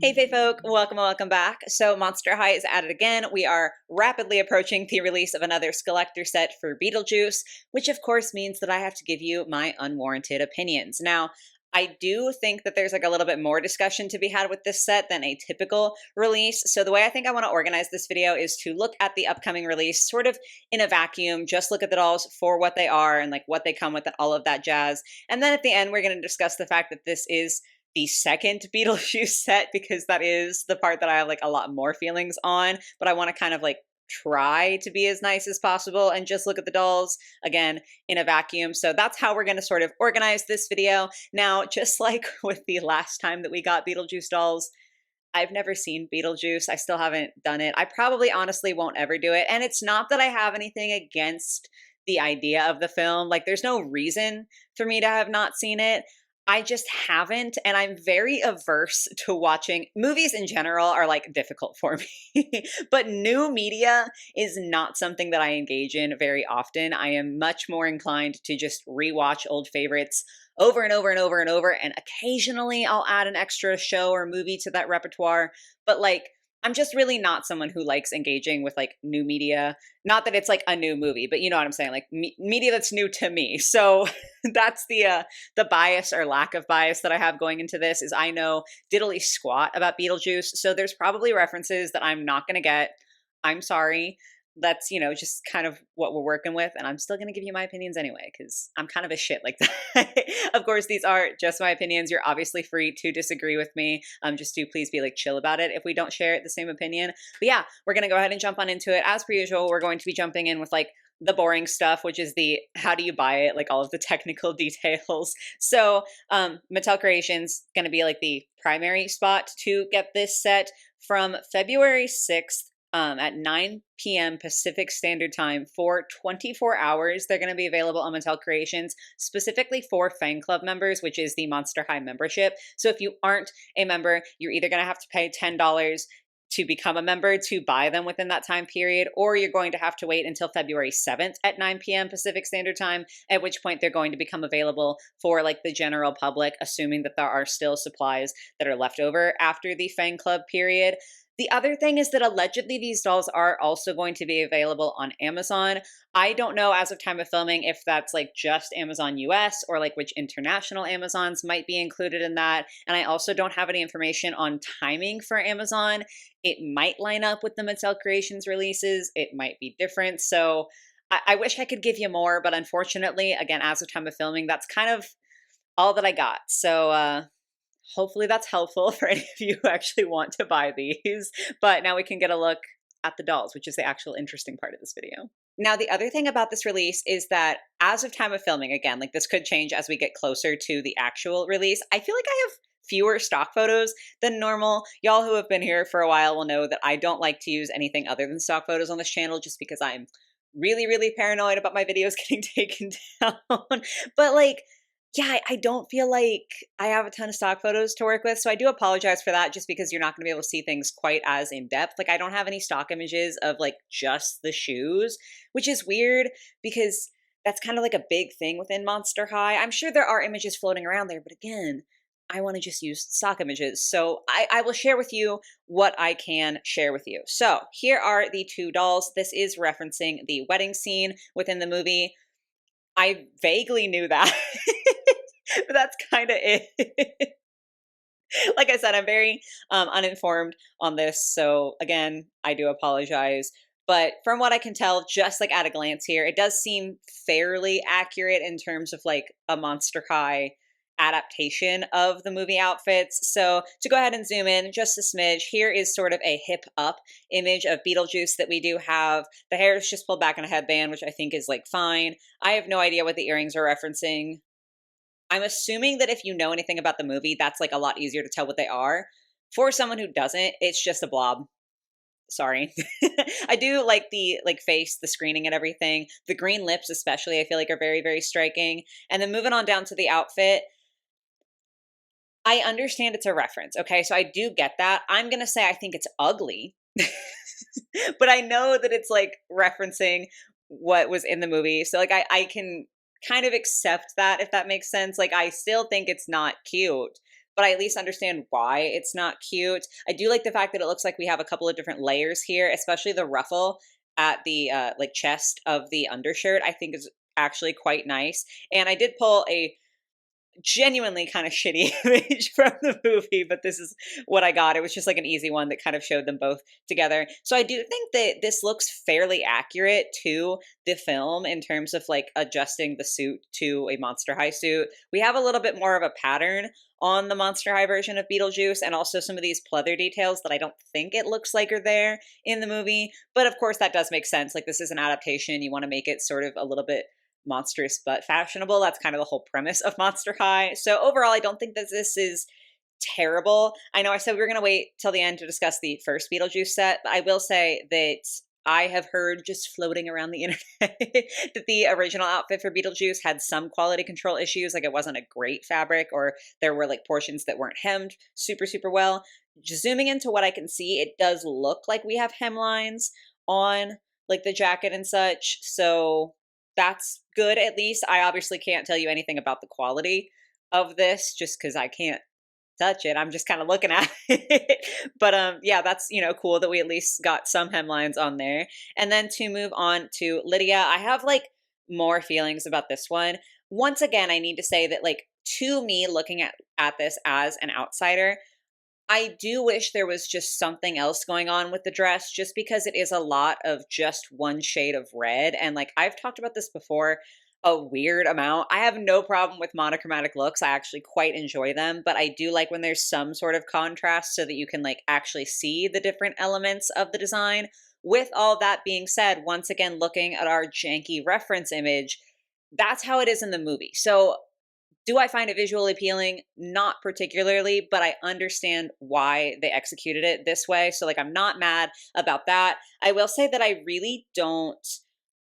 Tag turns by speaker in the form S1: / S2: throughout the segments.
S1: Hey Fae folk, welcome back. So Monster High is at it again. We are rapidly approaching the release of another Skullector set for Beetlejuice, which of course means that I have to give you my unwarranted opinions. Now, I do think that there's like a little bit more discussion to be had with this set than a typical release. So the way I think I want to organize this video is to look at the upcoming release sort of in a vacuum, just look at the dolls for what they are and like what they come with and all of that jazz. And then at the end, we're going to discuss the fact that this is the second Beetlejuice set because that is the part that I have like a lot more feelings on, but I want to kind of like try to be as nice as possible and just look at the dolls again in a vacuum. So that's how we're going to sort of organize this video. Now, just like with the last time that we got Beetlejuice dolls, I've never seen Beetlejuice. I still haven't done it. I probably honestly won't ever do it. And it's not that I have anything against the idea of the film. Like there's no reason for me to have not seen it. I just haven't, and I'm very averse to watching movies in general are like difficult for me. But new media is not something that I engage in very often. I am much more inclined to just rewatch old favorites over and over and over and over, and occasionally I'll add an extra show or movie to that repertoire. But like I'm just really not someone who likes engaging with like new media. Not that it's like a new movie, but you know what I'm saying, like media that's new to me. So that's the bias or lack of bias that I have going into this is I know diddly squat about Beetlejuice. So there's probably references that I'm not going to get. I'm sorry. That's, you know, just kind of what we're working with. And I'm still going to give you my opinions anyway, because I'm kind of a shit like that. Of course, these are just my opinions. You're obviously free to disagree with me. Just do please be like chill about it if we don't share the same opinion. But yeah, we're going to go ahead and jump on into it. As per usual, we're going to be jumping in with like the boring stuff, which is the how do you buy it, like all of the technical details. So Mattel Creations going to be like the primary spot to get this set from February 6th. At 9 p.m. Pacific Standard Time for 24 hours. They're going to be available on Mattel Creations, specifically for Fan Club members, which is the Monster High membership. So if you aren't a member, you're either going to have to pay $10 to become a member to buy them within that time period, or you're going to have to wait until February 7th at 9 p.m. Pacific Standard Time, at which point they're going to become available for like the general public, assuming that there are still supplies that are left over after the Fan Club period. The other thing is that allegedly these dolls are also going to be available on Amazon. I don't know as of time of filming if that's like just Amazon US or like which international Amazons might be included in that. And I also don't have any information on timing for Amazon. It might line up with the Mattel Creations releases. It might be different. So I wish I could give you more, but unfortunately, again, as of time of filming, that's kind of all that I got. So, hopefully that's helpful for any of you who actually want to buy these. But now we can get a look at the dolls, which is the actual interesting part of this video. Now, the other thing about this release is that as of time of filming, again, like this could change as we get closer to the actual release. I feel like I have fewer stock photos than normal. Y'all who have been here for a while will know that I don't like to use anything other than stock photos on this channel just because I'm really, really paranoid about my videos getting taken down. But like, yeah, I don't feel like I have a ton of stock photos to work with. So I do apologize for that just because you're not going to be able to see things quite as in depth. Like I don't have any stock images of like just the shoes, which is weird because that's kind of like a big thing within Monster High. I'm sure there are images floating around there, but again, I want to just use stock images. So I will share with you what I can share with you. So here are the two dolls. This is referencing the wedding scene within the movie. I vaguely knew that. But that's kind of it. Like I said, I'm very uninformed on this. So again, I do apologize. But from what I can tell, just like at a glance here, it does seem fairly accurate in terms of like a Monster High adaptation of the movie outfits. So to go ahead and zoom in just a smidge, here is sort of a hip up image of Beetlejuice that we do have. The hair is just pulled back in a headband, which I think is like fine. I have no idea what the earrings are referencing. I'm assuming that if you know anything about the movie, that's like a lot easier to tell what they are. For someone who doesn't, it's just a blob. Sorry. I do like the like face, the screening and everything. The green lips especially I feel like are very, very striking. And then moving on down to the outfit, I understand it's a reference. Okay, so I do get that. I'm going to say I think it's ugly. But I know that it's like referencing what was in the movie. So like I can kind of accept that, if that makes sense. Like I still think it's not cute, but I at least understand why it's not cute. I do like the fact that it looks like we have a couple of different layers here, especially the ruffle at the like chest of the undershirt. I think is actually quite nice. And I did pull a genuinely kind of shitty image from the movie, but this is what I got. It was just like an easy one that kind of showed them both together. So I do think that this looks fairly accurate to the film in terms of like adjusting the suit to a Monster High suit. We have a little bit more of a pattern on the Monster High version of Beetlejuice, and also some of these pleather details that I don't think it looks like are there in the movie. But of course, that does make sense. Like, this is an adaptation. You want to make it sort of a little bit monstrous but fashionable. That's kind of the whole premise of Monster High. So overall, I don't think that this is terrible. I know I said we were going to wait till the end to discuss the first Beetlejuice set, but I will say that I have heard just floating around the internet that the original outfit for Beetlejuice had some quality control issues. Like, it wasn't a great fabric, or there were like portions that weren't hemmed super, super well. Just zooming into what I can see, it does look like we have hemlines on like the jacket and such. So that's good, at least. I obviously can't tell you anything about the quality of this just because I can't touch it. I'm just kind of looking at it. But yeah, that's, cool that we at least got some hemlines on there. And then to move on to Lydia, I have like more feelings about this one. Once again, I need to say that, like, to me, looking at this as an outsider, I do wish there was just something else going on with the dress, just because it is a lot of just one shade of red. And like, I've talked about this before a weird amount. I have no problem with monochromatic looks. I actually quite enjoy them, but I do like when there's some sort of contrast so that you can like actually see the different elements of the design. With all that being said, once again, looking at our janky reference image, that's how it is in the movie. So do I find it visually appealing? Not particularly, but I understand why they executed it this way. So, like, I'm not mad about that. I will say that I really don't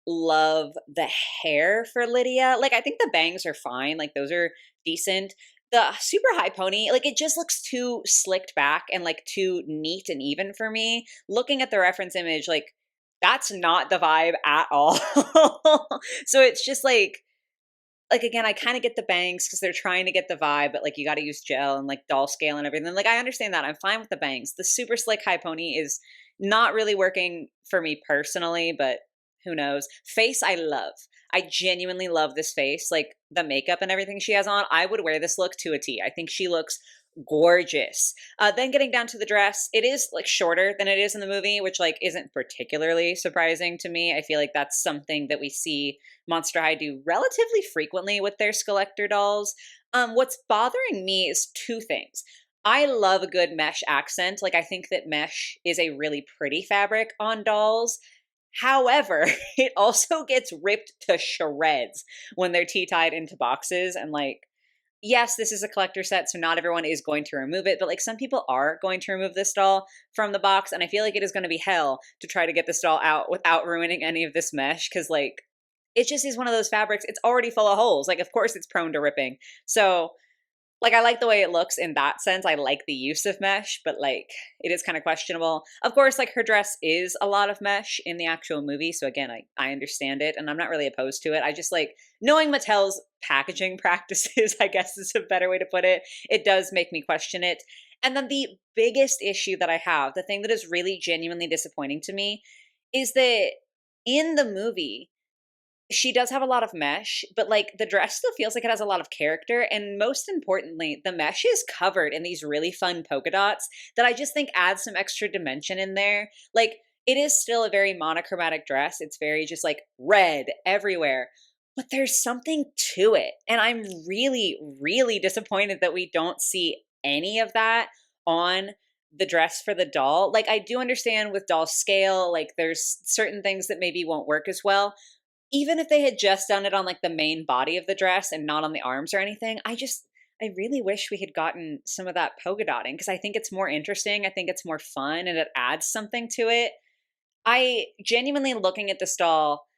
S1: love the hair for Lydia. Like, I think the bangs are fine. Like, those are decent. The super high pony, like, it just looks too slicked back and like too neat and even for me. Looking at the reference image, like, that's not the vibe at all. So it's just like, again, I kind of get the bangs because they're trying to get the vibe, but like, you got to use gel and like doll scale and everything. Like, I understand that. I'm fine with the bangs. The super slick high pony is not really working for me personally, but who knows? Face, I love. I genuinely love this face. Like, the makeup and everything she has on, I would wear this look to a T. I think she looks gorgeous. Then getting down to the dress, it is like shorter than it is in the movie, which like isn't particularly surprising to me. I feel like that's something that we see Monster High do relatively frequently with their Skullector dolls. What's bothering me is two things. I love a good mesh accent. Like, I think that mesh is a really pretty fabric on dolls. However, it also gets ripped to shreds when they're tea-tied into boxes. And like, yes, this is a collector set, so not everyone is going to remove it, but like, some people are going to remove this doll from the box, and I feel like it is going to be hell to try to get this doll out without ruining any of this mesh, because like, it just is one of those fabrics. It's already full of holes. Like, of course it's prone to ripping. So like, I like the way it looks in that sense. I like the use of mesh, but like, it is kind of questionable. Of course, like, her dress is a lot of mesh in the actual movie. So again, I understand it, and I'm not really opposed to it. I just like knowing Mattel's packaging practices, I guess is a better way to put it. It does make me question it. And then the biggest issue that I have, the thing that is really genuinely disappointing to me, is that in the movie, she does have a lot of mesh, but like, the dress still feels like it has a lot of character. And most importantly, the mesh is covered in these really fun polka dots that I just think add some extra dimension in there. Like, it is still a very monochromatic dress. It's very just like red everywhere, but there's something to it. And I'm really, really disappointed that we don't see any of that on the dress for the doll. Like, I do understand with doll scale, like, there's certain things that maybe won't work as well. Even if they had just done it on like the main body of the dress and not on the arms or anything, I really wish we had gotten some of that polka dotting, because I think it's more interesting. I think it's more fun and it adds something to it. I genuinely, looking at this doll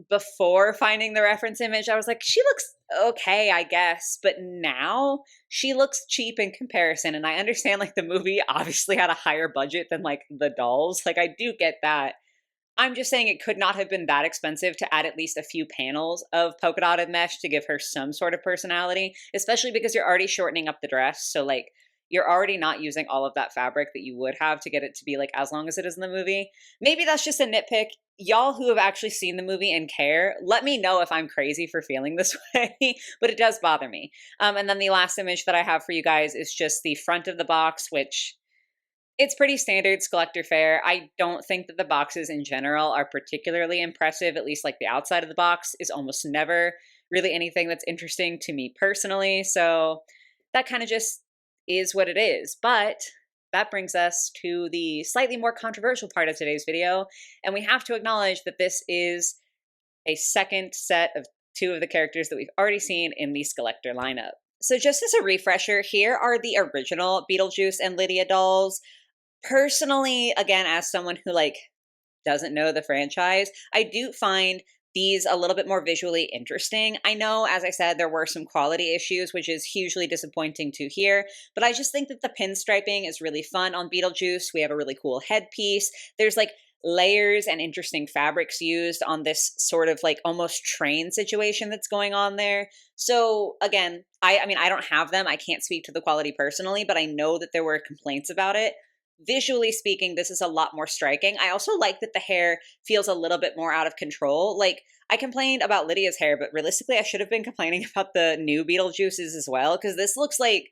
S1: before finding the reference image, I was like, she looks okay, I guess. But now she looks cheap in comparison. And I understand like the movie obviously had a higher budget than like the dolls. Like, I do get that. I'm just saying it could not have been that expensive to add at least a few panels of polka dotted mesh to give her some sort of personality, especially because you're already shortening up the dress. So, like, you're already not using all of that fabric that you would have to get it to be like as long as it is in the movie. Maybe that's just a nitpick. Y'all who have actually seen the movie and care, let me know if I'm crazy for feeling this way, but it does bother me. And then the last image that I have for you guys is just the front of the box, which it's pretty standard Skullector fare. I don't think that the boxes in general are particularly impressive, at least like the outside of the box is almost never really anything that's interesting to me personally. So that kind of just is what it is. But that brings us to the slightly more controversial part of today's video. And we have to acknowledge that this is a second set of two of the characters that we've already seen in the Skullector lineup. So just as a refresher, here are the original Beetlejuice and Lydia dolls. Personally, again, as someone who like doesn't know the franchise, I do find these a little bit more visually interesting. I know, as I said, there were some quality issues, which is hugely disappointing to hear, but I just think that the pinstriping is really fun on Beetlejuice. We have a really cool headpiece. There's like layers and interesting fabrics used on this sort of like almost train situation that's going on there. So again, I mean, I don't have them. I can't speak to the quality personally, but I know that there were complaints about it. Visually speaking, this is a lot more striking. I also like that the hair feels a little bit more out of control. Like, I complained about Lydia's hair, but realistically, I should have been complaining about the new Beetlejuices as well, because this looks like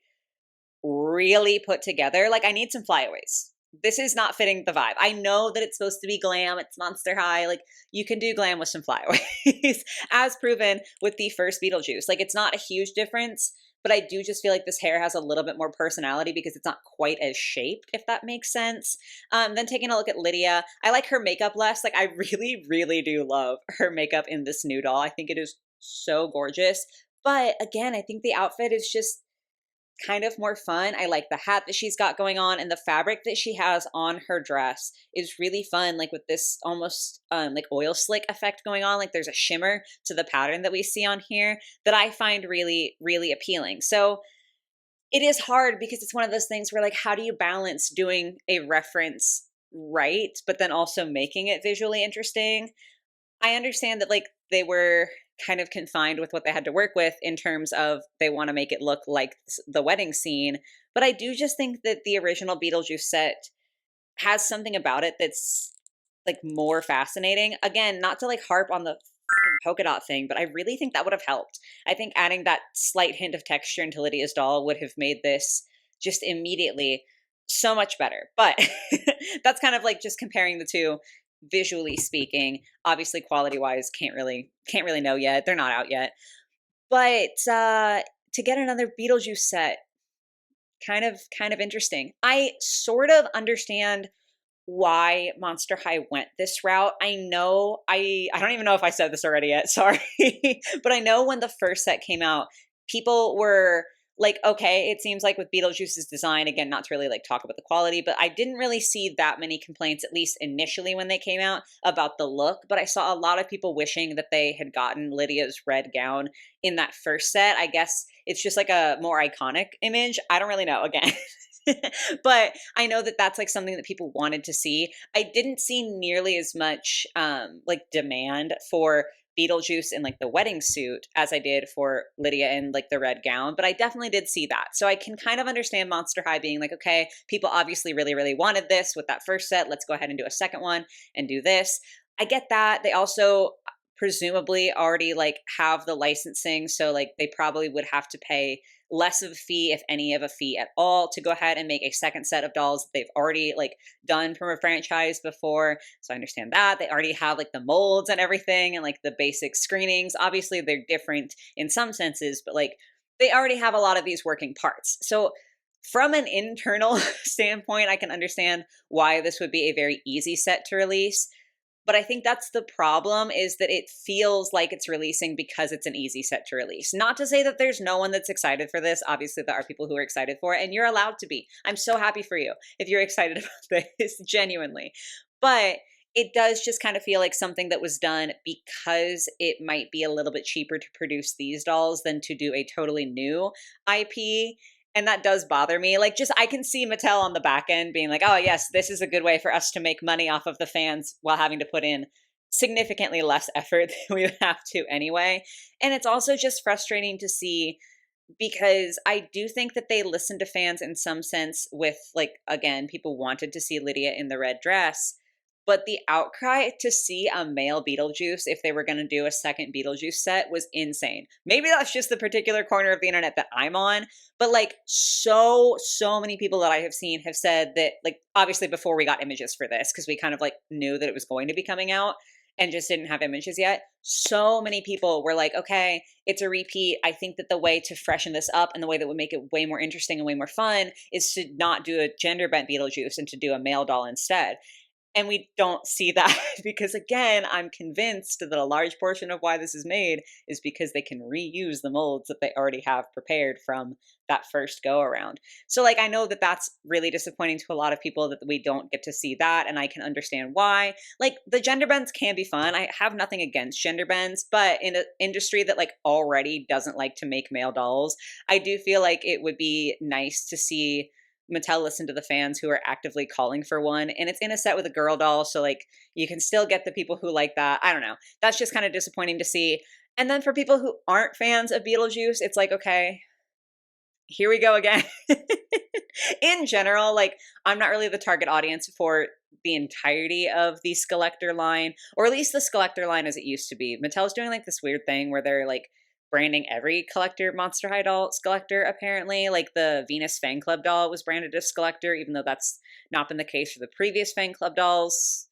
S1: really put together. Like, I need some flyaways. This is not fitting the vibe. I know that it's supposed to be glam. It's Monster High. Like, you can do glam with some flyaways, as proven with the first Beetlejuice. Like, it's not a huge difference, but I do just feel like this hair has a little bit more personality because it's not quite as shaped, if that makes sense. Then taking a look at Lydia, I like her makeup less. Like, I really, really do love her makeup in this new doll. I think it is so gorgeous. But again, I think the outfit is just kind of more fun. I like the hat that she's got going on, and the fabric that she has on her dress is really fun, like with this almost like oil slick effect going on. Like there's a shimmer to the pattern that we see on here that I find really, really appealing. So it is hard because it's one of those things where like, how do you balance doing a reference right, but then also making it visually interesting? I understand that like they were kind of confined with what they had to work with in terms of they want to make it look like the wedding scene. But I do just think that the original Beetlejuice set has something about it that's like more fascinating. Again, not to like harp on the polka dot thing, but I really think that would have helped. I think adding that slight hint of texture into Lydia's doll would have made this just immediately so much better. But that's kind of like just comparing the two visually speaking. Obviously quality wise can't really know yet. They're not out yet. But to get another Beetlejuice set, kind of interesting. I sort of understand why Monster High went this route. I know I don't even know if I said this already yet, sorry. But I know when the first set came out, people were like, okay, it seems like with Beetlejuice's design, again, not to really like talk about the quality, but I didn't really see that many complaints, at least initially when they came out, about the look. But I saw a lot of people wishing that they had gotten Lydia's red gown in that first set. I guess it's just like a more iconic image. I don't really know, again. But I know that that's like something that people wanted to see. I didn't see nearly as much like demand for Beetlejuice in like the wedding suit as I did for Lydia in like the red gown, but I definitely did see that. So I can kind of understand Monster High being like, okay, people obviously really, really wanted this with that first set. Let's go ahead and do a second one and do this. I get that. They also presumably already like have the licensing, so like they probably would have to pay less of a fee, if any of a fee at all, to go ahead and make a second set of dolls that they've already like done from a franchise before. So I understand that. They already have like the molds and everything and like the basic screenings. Obviously they're different in some senses, but like they already have a lot of these working parts. So from an internal standpoint, I can understand why this would be a very easy set to release. But I think that's the problem, is that it feels like it's releasing because it's an easy set to release. Not to say that there's no one that's excited for this. Obviously, there are people who are excited for it, and you're allowed to be. I'm so happy for you if you're excited about this, genuinely. But it does just kind of feel like something that was done because it might be a little bit cheaper to produce these dolls than to do a totally new IP. And that does bother me. Like, just, I can see Mattel on the back end being like, oh, yes, this is a good way for us to make money off of the fans while having to put in significantly less effort than we would have to anyway. And it's also just frustrating to see because I do think that they listen to fans in some sense with, like, again, people wanted to see Lydia in the red dress. But the outcry to see a male Beetlejuice, if they were going to do a second Beetlejuice set, was insane. Maybe that's just the particular corner of the internet that I'm on, but like so many people that I have seen have said that, like, obviously before we got images for this, because we kind of like knew that it was going to be coming out and just didn't have images yet. So many people were like, okay, it's a repeat. I think that the way to freshen this up and the way that would make it way more interesting and way more fun is to not do a gender bent Beetlejuice and to do a male doll instead. And we don't see that because, again, I'm convinced that a large portion of why this is made is because they can reuse the molds that they already have prepared from that first go around. So, like, I know that that's really disappointing to a lot of people that we don't get to see that, and I can understand why. Like, the gender bends can be fun. I have nothing against gender bends, but in an industry that, like, already doesn't like to make male dolls, I do feel like it would be nice to see Mattel listen to the fans who are actively calling for one. And it's in a set with a girl doll, so like you can still get the people who like that. I don't know. That's just kind of disappointing to see. And then for people who aren't fans of Beetlejuice, it's like, okay, here we go again. In general, like, I'm not really the target audience for the entirety of the Skullector line, or at least the Skullector line as it used to be. Mattel's doing like this weird thing where they're like branding every collector Monster High doll Skullector, apparently. Like the Venus Fan Club doll was branded as Skullector, even though that's not been the case for the previous Fan Club dolls.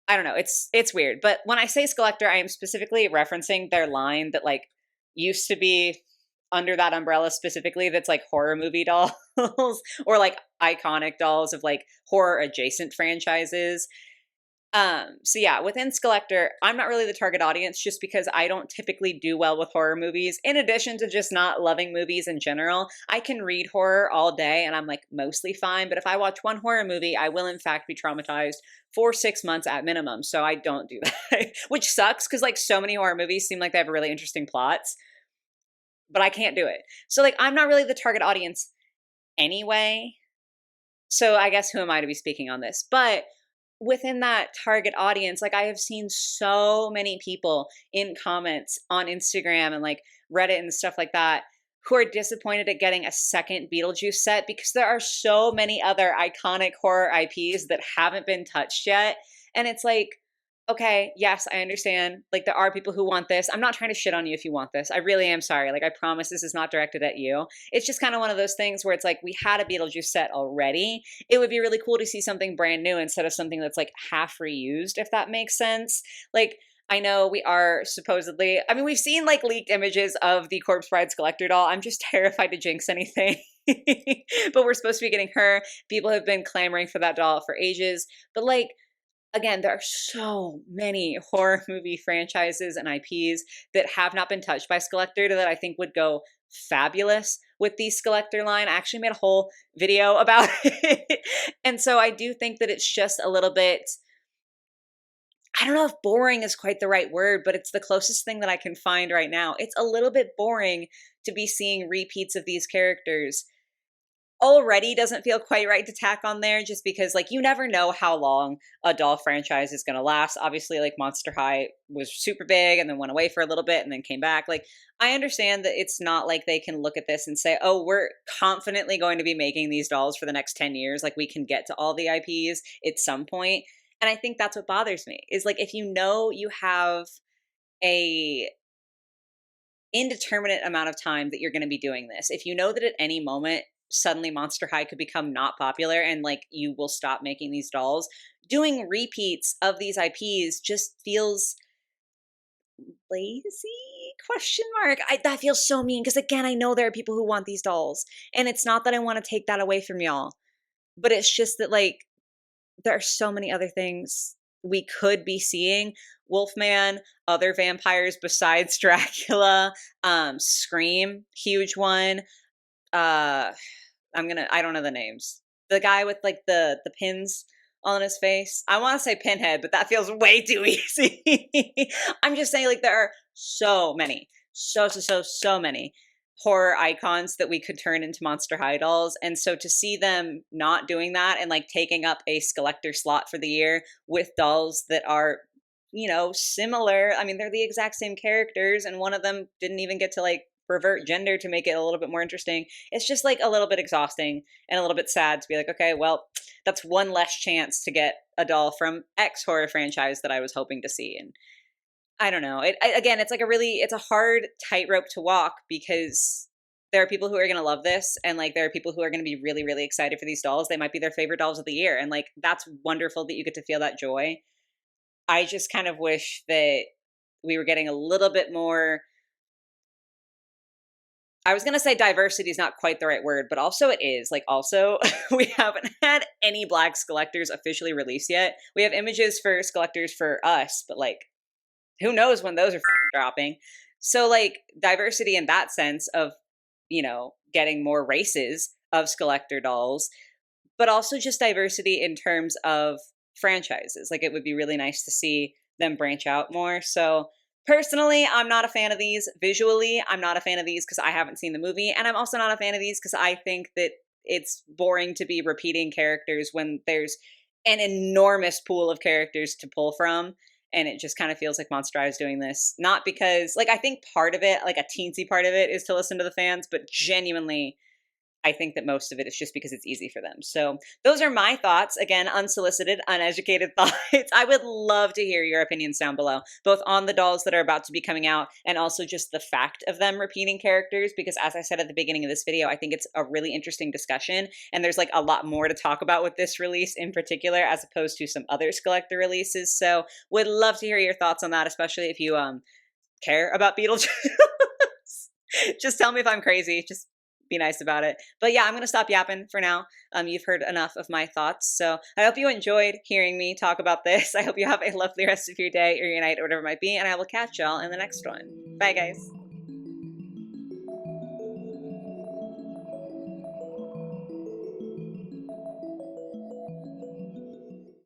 S1: I don't know. It's weird. But when I say Skullector, I am specifically referencing their line that like used to be under that umbrella specifically, that's like horror movie dolls or like iconic dolls of like horror adjacent franchises. So yeah, within Skullector, I'm not really the target audience just because I don't typically do well with horror movies. In addition to just not loving movies in general, I can read horror all day and I'm like mostly fine. But if I watch one horror movie, I will in fact be traumatized for 6 months at minimum. So I don't do that, which sucks because like so many horror movies seem like they have really interesting plots, but I can't do it. So like I'm not really the target audience anyway. So I guess who am I to be speaking on this? But within that target audience, like I have seen so many people in comments on Instagram and like Reddit and stuff like that who are disappointed at getting a second Beetlejuice set because there are so many other iconic horror IPs that haven't been touched yet. And it's like, okay, yes, I understand. Like there are people who want this. I'm not trying to shit on you if you want this. I really am sorry. Like I promise this is not directed at you. It's just kind of one of those things where it's like we had a Beetlejuice set already. It would be really cool to see something brand new instead of something that's like half reused, if that makes sense. Like I know we are supposedly, I mean, we've seen like leaked images of the Corpse Bride Skullector doll. I'm just terrified to jinx anything. But we're supposed to be getting her. People have been clamoring for that doll for ages. But like, again, there are so many horror movie franchises and IPs that have not been touched by Skullector that I think would go fabulous with the Skullector line. I actually made a whole video about it. And so I do think that it's just a little bit, I don't know if boring is quite the right word, but it's the closest thing that I can find right now. It's a little bit boring to be seeing repeats of these characters. Already doesn't feel quite right to tack on there just because like you never know how long a doll franchise is going to last. Obviously like Monster High was super big and then went away for a little bit and then came back. Like I understand that it's not like they can look at this and say, oh, we're confidently going to be making these dolls for the next 10 years. Like we can get to all the IPs at some point. And I think that's what bothers me is like if you know you have a indeterminate amount of time that you're going to be doing this, if you know that at any moment suddenly Monster High could become not popular and like you will stop making these dolls, doing repeats of these IPs just feels lazy, question mark. That feels so mean because again, I know there are people who want these dolls and it's not that I want to take that away from y'all, but it's just that like there are so many other things we could be seeing. Wolfman, other vampires besides Dracula, Scream, huge one. I don't know the names. The guy with like the pins on his face. I want to say Pinhead, but that feels way too easy. I'm just saying like there are so many. So many. horror icons that we could turn into Monster High dolls. And so to see them not doing that and like taking up a Skullector slot for the year with dolls that are, you know, similar. I mean, they're the exact same characters, and one of them didn't even get to like revert gender to make it a little bit more interesting. It's just like a little bit exhausting and a little bit sad to be like, okay, well, that's one less chance to get a doll from X horror franchise that I was hoping to see. And I don't know. Again, it's like it's a hard tightrope to walk because there are people who are going to love this, and like there are people who are going to be really, really excited for these dolls. They might be their favorite dolls of the year. And like, that's wonderful that you get to feel that joy. I just kind of wish that we were getting a little bit more. I was going to say diversity is not quite the right word, but also it is. Like, also, we haven't had any Black Skullectors officially released yet. We have images for Skullectors for us, but like, who knows when those are fucking dropping. So like, diversity in that sense of, you know, getting more races of Skullector dolls, but also just diversity in terms of franchises. Like, it would be really nice to see them branch out more. So personally, I'm not a fan of these. Visually, I'm not a fan of these because I haven't seen the movie. And I'm also not a fan of these because I think that it's boring to be repeating characters when there's an enormous pool of characters to pull from. And it just kind of feels like Monster High is doing this. Not because, like, I think part of it, like a teensy part of it, is to listen to the fans, but genuinely, I think that most of it is just because it's easy for them. So those are my thoughts. Again, unsolicited, uneducated thoughts. I would love to hear your opinions down below, both on the dolls that are about to be coming out and also just the fact of them repeating characters. Because as I said at the beginning of this video, I think it's a really interesting discussion. And there's like a lot more to talk about with this release in particular, as opposed to some other Skullector releases. So would love to hear your thoughts on that, especially if you care about Beetlejuice. Just tell me if I'm crazy. Just be nice about it. But yeah, I'm going to stop yapping for now. You've heard enough of my thoughts. So I hope you enjoyed hearing me talk about this. I hope you have a lovely rest of your day or your night or whatever it might be. And I will catch y'all in the next one. Bye, guys.